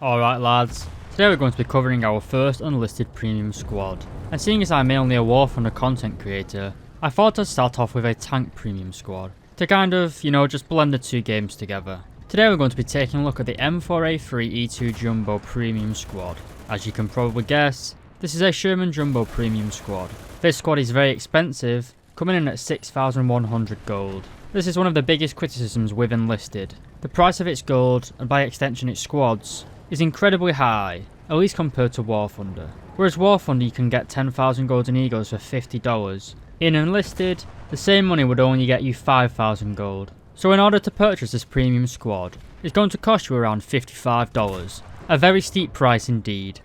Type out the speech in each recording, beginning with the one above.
Alright lads, today we're going to be covering our first Enlisted Premium Squad. And seeing as I'm mainly a War Thunder content creator, I thought I'd start off with a Tank Premium Squad. To kind of, just blend the two games together. Today we're going to be taking a look at the M4a3e2 Jumbo Premium Squad. As you can probably guess, this is a Sherman Jumbo Premium Squad. This squad is very expensive, coming in at 6,100 gold. This is one of the biggest criticisms with Enlisted. The price of its gold, and by extension its squads, is incredibly high, at least compared to War Thunder. Whereas War Thunder you can get 10,000 golden eagles for $50. In Enlisted, the same money would only get you 5,000 gold. So in order to purchase this premium squad, it's going to cost you around $55. A very steep price indeed.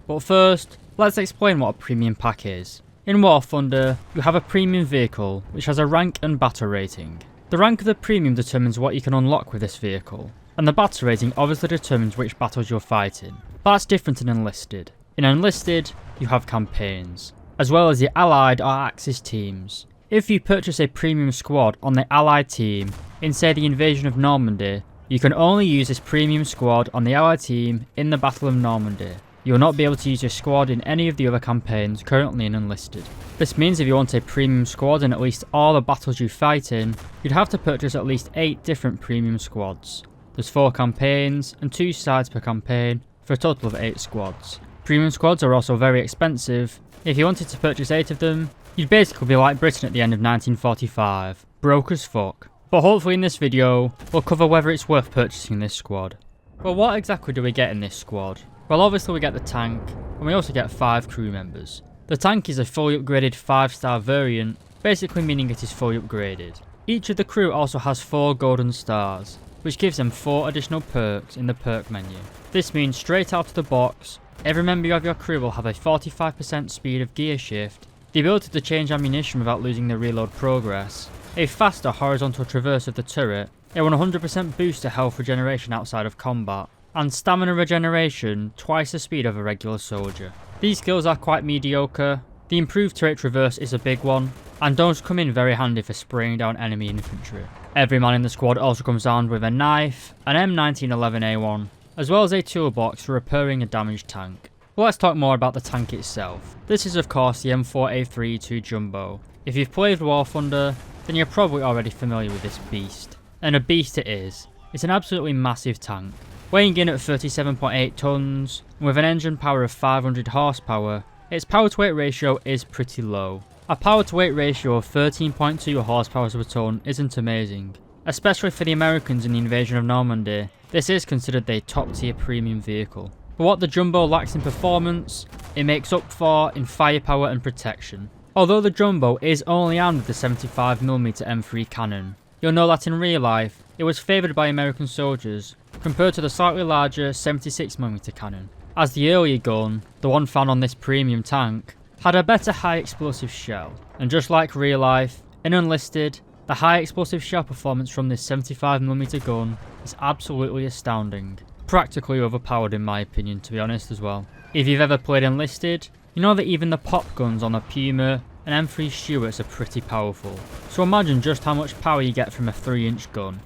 But first, let's explain what a premium pack is. In War Thunder, you have a premium vehicle which has a rank and battle rating. The rank of the premium determines what you can unlock with this vehicle, and the battle rating obviously determines which battles you're fighting. That's different in Enlisted. In Enlisted, you have campaigns, as well as the Allied or Axis teams. If you purchase a premium squad on the Allied team, in say the invasion of Normandy, you can only use this premium squad on the Allied team in the Battle of Normandy. You will not be able to use your squad in any of the other campaigns currently in Enlisted. This means if you want a premium squad in at least all the battles you fight in, you'd have to purchase at least 8 different premium squads. There's 4 campaigns and 2 sides per campaign for a total of 8 squads. Premium squads are also very expensive. If you wanted to purchase 8 of them, you'd basically be like Britain at the end of 1945, broke as fuck. But hopefully in this video, we'll cover whether it's worth purchasing this squad. Well, what exactly do we get in this squad? Well, obviously we get the tank, and we also get 5 crew members. The tank is a fully upgraded 5-star variant, basically meaning it is fully upgraded. Each of the crew also has 4 golden stars, which gives them 4 additional perks in the perk menu. This means straight out of the box, every member of your crew will have a 45% speed of gear shift, the ability to change ammunition without losing the reload progress, a faster horizontal traverse of the turret, a 100% boost to health regeneration outside of combat, and stamina regeneration twice the speed of a regular soldier. These skills are quite mediocre. The improved turret traverse is a big one, and those come in very handy for spraying down enemy infantry. Every man in the squad also comes armed with a knife, an M1911A1, as well as a toolbox for repairing a damaged tank. Well, let's talk more about the tank itself. This is of course the M4a3e2 Jumbo. If you've played War Thunder, then you're probably already familiar with this beast. And a beast it is. It's an absolutely massive tank. Weighing in at 37.8 tons, with an engine power of 500 horsepower, its power to weight ratio is pretty low. A power to weight ratio of 13.2 horsepower per ton isn't amazing. Especially for the Americans in the invasion of Normandy, this is considered a top tier premium vehicle. But what the Jumbo lacks in performance, it makes up for in firepower and protection. Although the Jumbo is only armed with the 75mm M3 cannon, you'll know that in real life, it was favoured by American soldiers compared to the slightly larger 76mm cannon, as the earlier gun, the one found on this premium tank, had a better high explosive shell. And just like real life, in Enlisted, the high explosive shell performance from this 75mm gun is absolutely astounding. Practically overpowered in my opinion, to be honest as well. If you've ever played Enlisted, you know that even the pop guns on the Puma and M3 Stuarts are pretty powerful. So imagine just how much power you get from a 3-inch gun.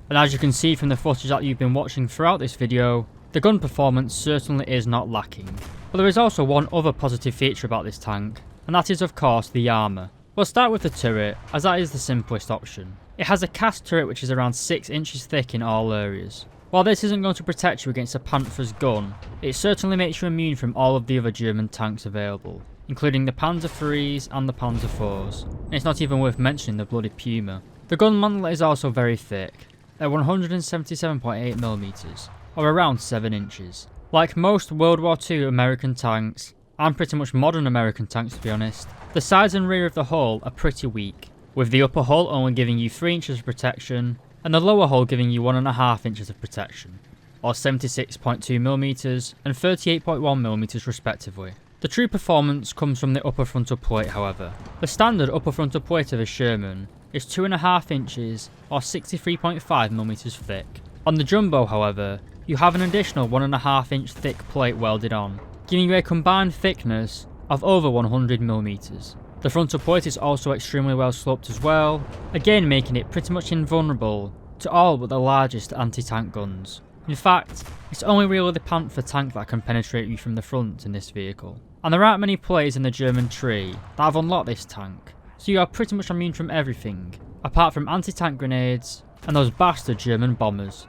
And as you can see from the footage that you've been watching throughout this video, the gun performance certainly is not lacking. But there is also one other positive feature about this tank, and that is of course the armour. We'll start with the turret, as that is the simplest option. It has a cast turret which is around 6 inches thick in all areas. While this isn't going to protect you against a Panther's gun, it certainly makes you immune from all of the other German tanks available, including the Panzer IIIs and the Panzer IVs. And it's not even worth mentioning the bloody Puma. The gun mantle is also very thick, at 177.8mm, or around 7 inches. Like most World War II American tanks, and pretty much modern American tanks to be honest, the sides and rear of the hull are pretty weak, with the upper hull only giving you 3 inches of protection, and the lower hull giving you 1.5 inches of protection, or 76.2mm and 38.1mm respectively. The true performance comes from the upper frontal plate however. The standard upper frontal plate of a Sherman is 2.5 inches or 63.5mm thick. On the Jumbo however, you have an additional 1.5 inch thick plate welded on, giving you a combined thickness of over 100mm. The frontal plate is also extremely well sloped as well, again making it pretty much invulnerable to all but the largest anti-tank guns. In fact, it's only really the Panther tank that can penetrate you from the front in this vehicle. And there aren't many players in the German tree that have unlocked this tank, so you are pretty much immune from everything, apart from anti-tank grenades and those bastard German bombers.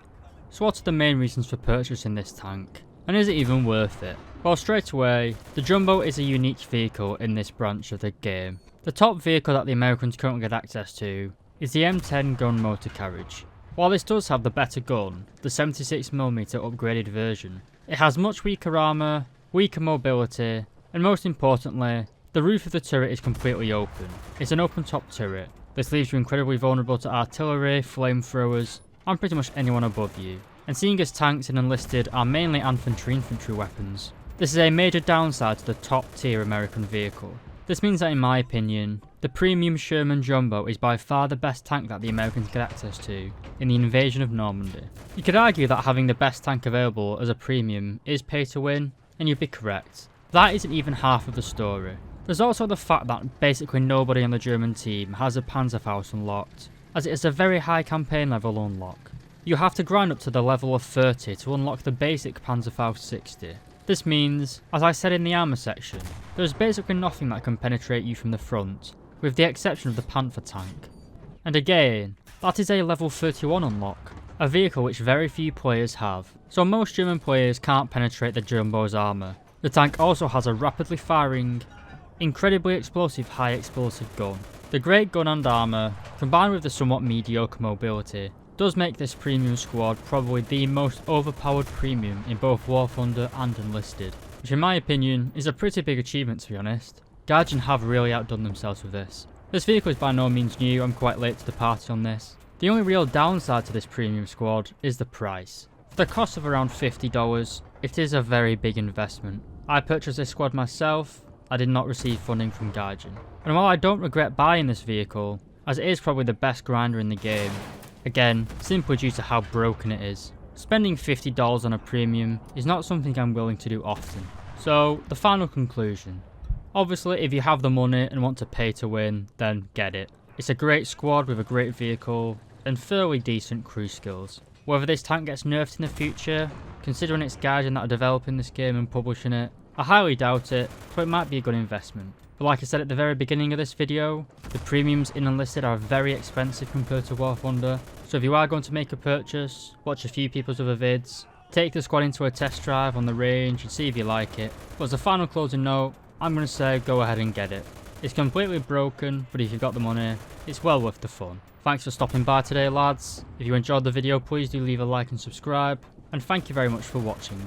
So what are the main reasons for purchasing this tank? And is it even worth it? Well, straight away, the Jumbo is a unique vehicle in this branch of the game. The top vehicle that the Americans currently get access to is the M10 gun motor carriage. While this does have the better gun, the 76mm upgraded version, it has much weaker armour, weaker mobility, and most importantly, the roof of the turret is completely open. It's an open top turret. This leaves you incredibly vulnerable to artillery, flamethrowers, and pretty much anyone above you. And seeing as tanks in Enlisted are mainly infantry weapons, this is a major downside to the top tier American vehicle. This means that in my opinion, the premium Sherman Jumbo is by far the best tank that the Americans get access to in the invasion of Normandy. You could argue that having the best tank available as a premium is pay to win, and you'd be correct. That isn't even half of the story. There's also the fact that basically nobody on the German team has a Panzerfaust unlocked, as it is a very high campaign level unlock. You have to grind up to the level of 30 to unlock the basic Panzerfaust 60. This means, as I said in the armour section, there's basically nothing that can penetrate you from the front, with the exception of the Panther tank. And again, that is a level 31 unlock, a vehicle which very few players have, so most German players can't penetrate the Jumbo's armour. The tank also has a rapidly firing, incredibly explosive high explosive gun. The great gun and armour, combined with the somewhat mediocre mobility, does make this premium squad probably the most overpowered premium in both War Thunder and Enlisted, which in my opinion is a pretty big achievement to be honest. Gaijin have really outdone themselves with this. This vehicle is by no means new, I'm quite late to the party on this. The only real downside to this premium squad is the price. For the cost of around $50, it is a very big investment. I purchased this squad myself, I did not receive funding from Gaijin. And while I don't regret buying this vehicle, as it is probably the best grinder in the game, again, simply due to how broken it is, spending $50 on a premium is not something I'm willing to do often. So, the final conclusion. Obviously, if you have the money and want to pay to win, then get it. It's a great squad with a great vehicle and fairly decent crew skills. Whether this tank gets nerfed in the future, considering it's Gaijin that are developing this game and publishing it, I highly doubt it, but it might be a good investment. But like I said at the very beginning of this video, the premiums in Enlisted are very expensive compared to War Thunder, so if you are going to make a purchase, watch a few people's other vids, take the squad into a test drive on the range and see if you like it. But as a final closing note, I'm going to say go ahead and get it. It's completely broken, but if you've got the money, it's well worth the fun. Thanks for stopping by today lads. If you enjoyed the video, please do leave a like and subscribe, and thank you very much for watching.